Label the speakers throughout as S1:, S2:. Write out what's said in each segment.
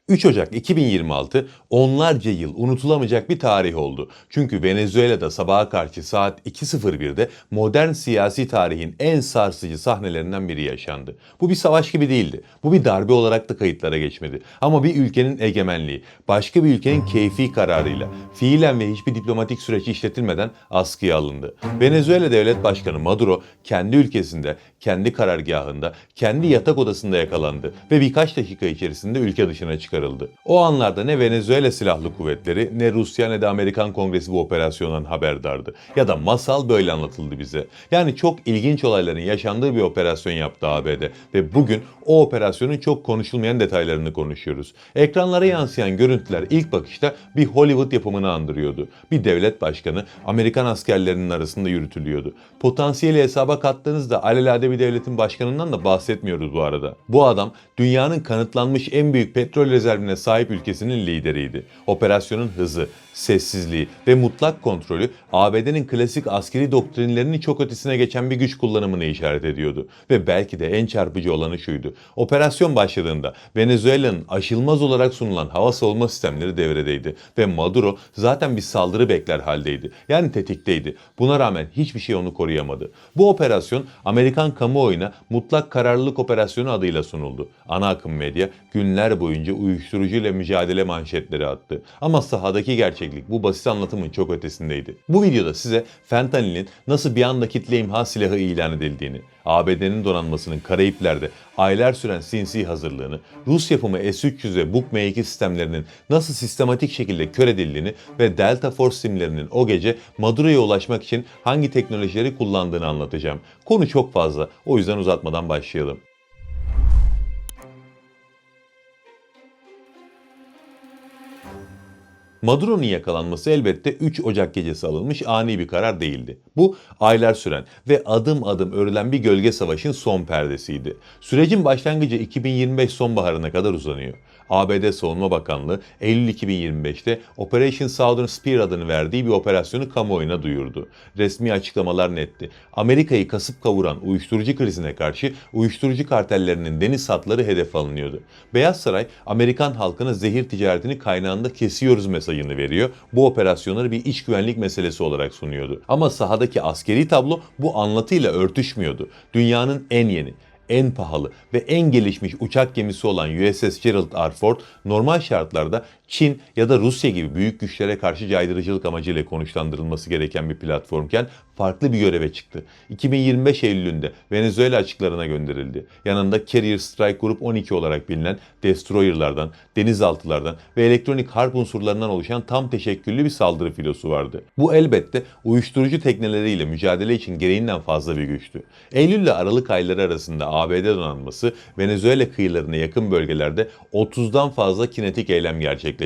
S1: 3 Ocak 2026 onlarca yıl unutulamayacak bir tarih oldu. Çünkü Venezuela'da sabaha karşı saat 2:01'de modern siyasi tarihin en sarsıcı sahnelerinden biri yaşandı. Bu bir savaş gibi değildi. Bu bir darbe olarak da kayıtlara geçmedi. Ama bir ülkenin egemenliği, başka bir ülkenin keyfi kararıyla, fiilen ve hiçbir diplomatik süreç işletilmeden askıya alındı. Venezuela Devlet Başkanı Maduro kendi ülkesinde, kendi karargahında, kendi yatak odasında yakalandı ve birkaç dakika içerisinde ülke dışına çıkarıldı. O anlarda ne Venezuela Silahlı Kuvvetleri, ne Rusya ne de Amerikan Kongresi bu operasyondan haberdardı. Ya da masal böyle anlatıldı bize. Yani çok ilginç olayların yaşandığı bir operasyon yaptı ABD ve bugün o operasyonun çok konuşulmayan detaylarını konuşuyoruz. Ekranlara yansıyan görüntüler ilk bakışta bir Hollywood yapımını andırıyordu. Bir devlet başkanı Amerikan askerlerinin arasında yürütülüyordu. Potansiyeli hesaba kattığınızda alelade bir devletin başkanından da bahsetmiyoruz bu arada. Bu adam dünyanın kanıtlanmış en büyük petrol rezervine sahip ülkesinin lideriydi. Operasyonun hızı, sessizliği ve mutlak kontrolü ABD'nin klasik askeri doktrinlerinin çok ötesine geçen bir güç kullanımını işaret ediyordu. Ve belki de en çarpıcı olanı şuydu. Operasyon başladığında Venezuela'nın aşılmaz olarak sunulan hava savunma sistemleri devredeydi ve Maduro zaten bir saldırı bekler haldeydi. Yani tetikteydi. Buna rağmen hiçbir şey onu koruyamadı. Bu operasyon Amerikan kamuoyuna mutlak kararlılık operasyonu adıyla sunuldu. Ana akım medya günler boyunca uyuşturucuyla mücadele manşetleri attı. Ama sahadaki gerçeklik bu basit anlatımın çok ötesindeydi. Bu videoda size fentanilin nasıl bir anda kitle imha silahı ilan edildiğini, ABD'nin donanmasının Karayipler'de aylar süren sinsi hazırlığını, Rus yapımı S-300 ve Buk M2 sistemlerinin nasıl sistematik şekilde kör edildiğini ve Delta Force simlerinin o gece Maduro'ya ulaşmak için hangi teknolojileri kullandığını anlatacağım. Konu çok fazla, o yüzden uzatmadan başlayalım. Maduro'nun yakalanması elbette 3 Ocak gecesi alınmış ani bir karar değildi. Bu aylar süren ve adım adım örülen bir gölge savaşın son perdesiydi. Sürecin başlangıcı 2025 sonbaharına kadar uzanıyor. ABD Savunma Bakanlığı Eylül 2025'te Operation Southern Spear adını verdiği bir operasyonu kamuoyuna duyurdu. Resmi açıklamalar netti. Amerika'yı kasıp kavuran uyuşturucu krizine karşı uyuşturucu kartellerinin deniz hatları hedef alınıyordu. Beyaz Saray, Amerikan halkına zehir ticaretini kaynağında kesiyoruz mesajını veriyor. Bu operasyonları bir iç güvenlik meselesi olarak sunuyordu. Ama sahadaki askeri tablo bu anlatıyla örtüşmüyordu. Dünyanın en yeni, en pahalı ve en gelişmiş uçak gemisi olan USS Gerald R. Ford normal şartlarda Çin ya da Rusya gibi büyük güçlere karşı caydırıcılık amacıyla konuşlandırılması gereken bir platformken farklı bir göreve çıktı. 2025 Eylül'ünde Venezuela açıklarına gönderildi. Yanında Carrier Strike Group 12 olarak bilinen destroyerlardan, denizaltılardan ve elektronik harp unsurlarından oluşan tam teşekküllü bir saldırı filosu vardı. Bu elbette uyuşturucu tekneleriyle mücadele için gereğinden fazla bir güçtü. Eylül ile Aralık ayları arasında ABD donanması Venezuela kıyılarına yakın bölgelerde 30'dan fazla kinetik eylem gerçekleştirdi.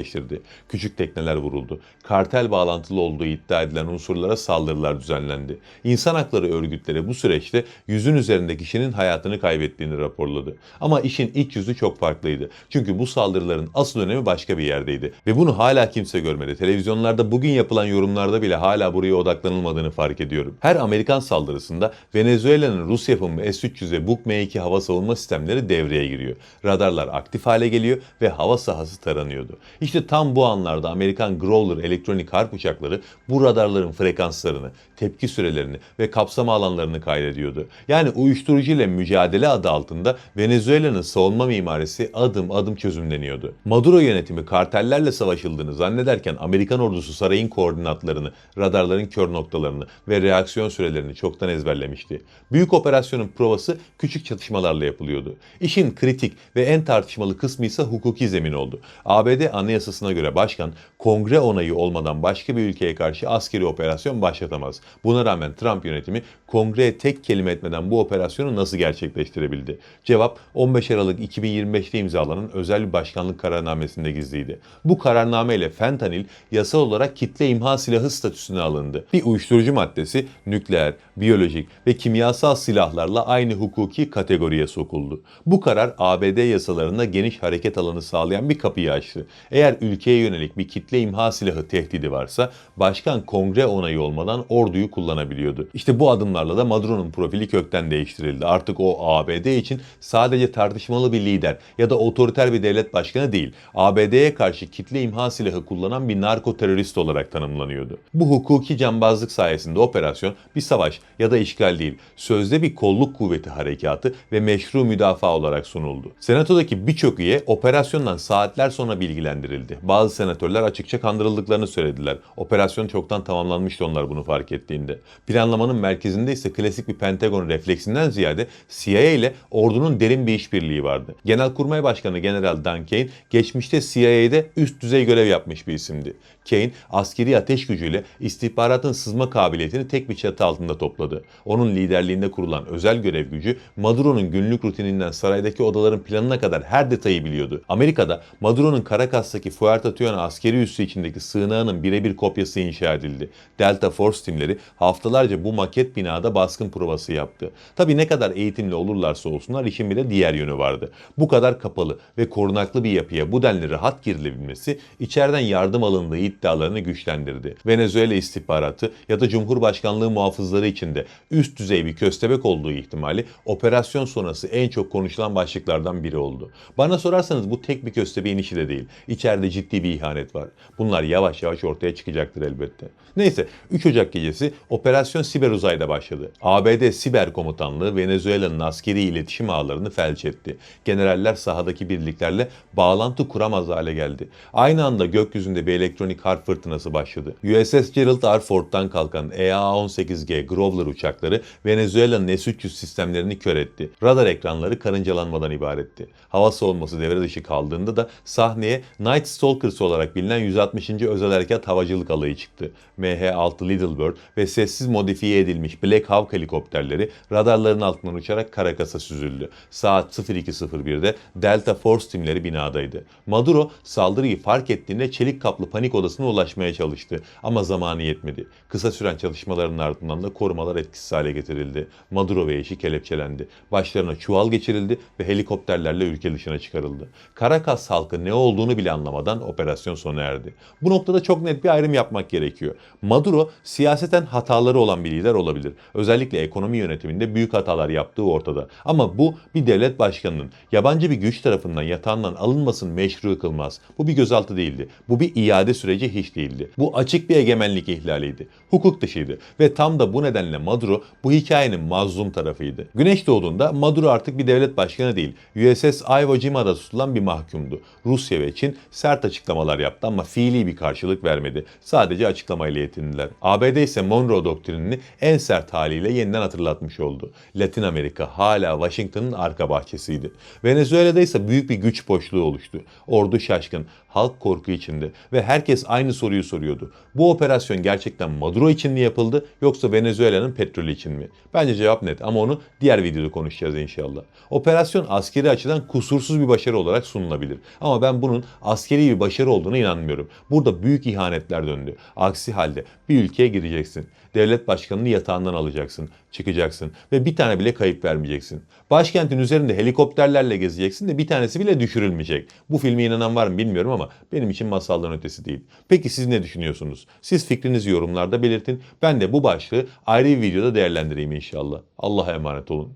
S1: Küçük tekneler vuruldu. Kartel bağlantılı olduğu iddia edilen unsurlara saldırılar düzenlendi. İnsan hakları örgütleri bu süreçte 100'ün üzerinde kişinin hayatını kaybettiğini raporladı. Ama işin iç yüzü çok farklıydı. Çünkü bu saldırıların asıl önemi başka bir yerdeydi. Ve bunu hala kimse görmedi. Televizyonlarda bugün yapılan yorumlarda bile hala buraya odaklanılmadığını fark ediyorum. Her Amerikan saldırısında Venezuela'nın Rus yapımı S-300 ve Buk M2 hava savunma sistemleri devreye giriyor. Radarlar aktif hale geliyor ve hava sahası taranıyordu. İşte tam bu anlarda Amerikan Growler elektronik harp uçakları bu radarların frekanslarını, tepki sürelerini ve kapsama alanlarını kaydediyordu. Yani uyuşturucu ile mücadele adı altında Venezuela'nın savunma mimarisi adım adım çözümleniyordu. Maduro yönetimi kartellerle savaşıldığını zannederken Amerikan ordusu sarayın koordinatlarını, radarların kör noktalarını ve reaksiyon sürelerini çoktan ezberlemişti. Büyük operasyonun provası küçük çatışmalarla yapılıyordu. İşin kritik ve en tartışmalı kısmı ise hukuki zemin oldu. ABD Anayasasına göre başkan, kongre onayı olmadan başka bir ülkeye karşı askeri operasyon başlatamaz. Buna rağmen Trump yönetimi kongreye tek kelime etmeden bu operasyonu nasıl gerçekleştirebildi? Cevap 15 Aralık 2025'te imzalanan özel bir başkanlık kararnamesinde gizliydi. Bu kararname ile fentanil yasal olarak kitle imha silahı statüsüne alındı. Bir uyuşturucu maddesi nükleer, biyolojik ve kimyasal silahlarla aynı hukuki kategoriye sokuldu. Bu karar ABD yasalarında geniş hareket alanı sağlayan bir kapıyı açtı. Eğer Eğer ülkeye yönelik bir kitle imha silahı tehdidi varsa başkan kongre onayı olmadan orduyu kullanabiliyordu. İşte bu adımlarla da Maduro'nun profili kökten değiştirildi. Artık o ABD için sadece tartışmalı bir lider ya da otoriter bir devlet başkanı değil, ABD'ye karşı kitle imha silahı kullanan bir narko terörist olarak tanımlanıyordu. Bu hukuki cambazlık sayesinde operasyon bir savaş ya da işgal değil, sözde bir kolluk kuvveti harekatı ve meşru müdafaa olarak sunuldu. Senatodaki birçok üye operasyondan saatler sonra bilgilendirildi. Bazı senatörler açıkça kandırıldıklarını söylediler. Operasyon çoktan tamamlanmıştı onlar bunu fark ettiğinde. Planlamanın merkezinde ise klasik bir Pentagon refleksinden ziyade CIA ile ordunun derin bir işbirliği vardı. Genelkurmay Başkanı General Dan Kane geçmişte CIA'de üst düzey görev yapmış bir isimdi. Kane askeri ateş gücüyle istihbaratın sızma kabiliyetini tek bir çatı altında topladı. Onun liderliğinde kurulan özel görev gücü Maduro'nun günlük rutininden saraydaki odaların planına kadar her detayı biliyordu. Amerika'da Maduro'nun Caracas'taki Fuerteventura askeri üssü içindeki sığınağının birebir kopyası inşa edildi. Delta Force timleri haftalarca bu maket binada baskın provası yaptı. Tabii ne kadar eğitimli olurlarsa olsunlar işin bir de diğer yönü vardı. Bu kadar kapalı ve korunaklı bir yapıya bu denli rahat girilebilmesi içeriden yardım alındığı iddialarını güçlendirdi. Venezuela istihbaratı ya da Cumhurbaşkanlığı muhafızları içinde üst düzey bir köstebek olduğu ihtimali operasyon sonrası en çok konuşulan başlıklardan biri oldu. Bana sorarsanız bu tek bir köstebeğin işi de değil. İçeride ciddi bir ihanet var. Bunlar yavaş yavaş ortaya çıkacaktır elbette. Neyse 3 Ocak gecesi Operasyon Siber Uzay'da başladı. ABD Siber Komutanlığı Venezuela'nın askeri iletişim ağlarını felç etti. Generaller sahadaki birliklerle bağlantı kuramaz hale geldi. Aynı anda gökyüzünde bir elektronik harp fırtınası başladı. USS Gerald R. Ford'dan kalkan EA-18G Growler uçakları Venezuela'nın S-300 sistemlerini kör etti. Radar ekranları karıncalanmadan ibaretti. Hava savunması devre dışı kaldığında da sahneye Night Stalkers olarak bilinen 160. Özel Harekat Havacılık Alayı çıktı. MH-6 Little Bird ve sessiz modifiye edilmiş Black Hawk helikopterleri radarların altından uçarak Caracas'a süzüldü. Saat 02.01'de Delta Force timleri binadaydı. Maduro saldırıyı fark ettiğinde çelik kaplı panik odasına ulaşmaya çalıştı. Ama zamanı yetmedi. Kısa süren çalışmaların ardından da korumalar etkisiz hale getirildi. Maduro ve eşi kelepçelendi. Başlarına çuval geçirildi ve helikopterlerle ülke dışına çıkarıldı. Caracas halkı ne olduğunu bile anlamadan operasyon sona erdi. Bu noktada çok net bir ayrım yapmak gerekiyor. Maduro siyaseten hataları olan bir lider olabilir. Özellikle ekonomi yönetiminde büyük hatalar yaptığı ortada. Ama bu bir devlet başkanının yabancı bir güç tarafından yatağından alınmasını meşru kılmaz. Bu bir gözaltı değildi. Bu bir iade süreci hiç değildi. Bu açık bir egemenlik ihlaliydi. Hukuk dışıydı. Ve tam da bu nedenle Maduro bu hikayenin mazlum tarafıydı. Güneş doğduğunda Maduro artık bir devlet başkanı değil. USS Iwo Jima'da tutulan bir mahkumdu. Rusya ve Çin sert açıklamalar yaptı ama fiili bir karşılık vermedi. Sadece açıklamayla yetindiler. ABD ise Monroe doktrinini en sert haliyle yeniden hatırlatmış oldu. Latin Amerika hala Washington'ın arka bahçesiydi. Venezuela'da ise büyük bir güç boşluğu oluştu. Ordu şaşkın, halk korku içinde ve herkes aynı soruyu soruyordu. Bu operasyon gerçekten Maduro için mi yapıldı yoksa Venezuela'nın petrolü için mi? Bence cevap net ama onu diğer videoda konuşacağız inşallah. Operasyon askeri açıdan kusursuz bir başarı olarak sunulabilir. Ama ben bunun askeri bir başarı olduğuna inanmıyorum. Burada büyük ihanetler döndü. Aksi halde bir ülkeye gireceksin. Devlet başkanını yatağından alacaksın, çıkacaksın ve bir tane bile kayıp vermeyeceksin. Başkentin üzerinde helikopterlerle gezeceksin de bir tanesi bile düşürülmeyecek. Bu filme inanan var mı bilmiyorum ama benim için masaldan ötesi değil. Peki siz ne düşünüyorsunuz? Siz fikrinizi yorumlarda belirtin. Ben de bu başlığı ayrı bir videoda değerlendireyim inşallah. Allah'a emanet olun.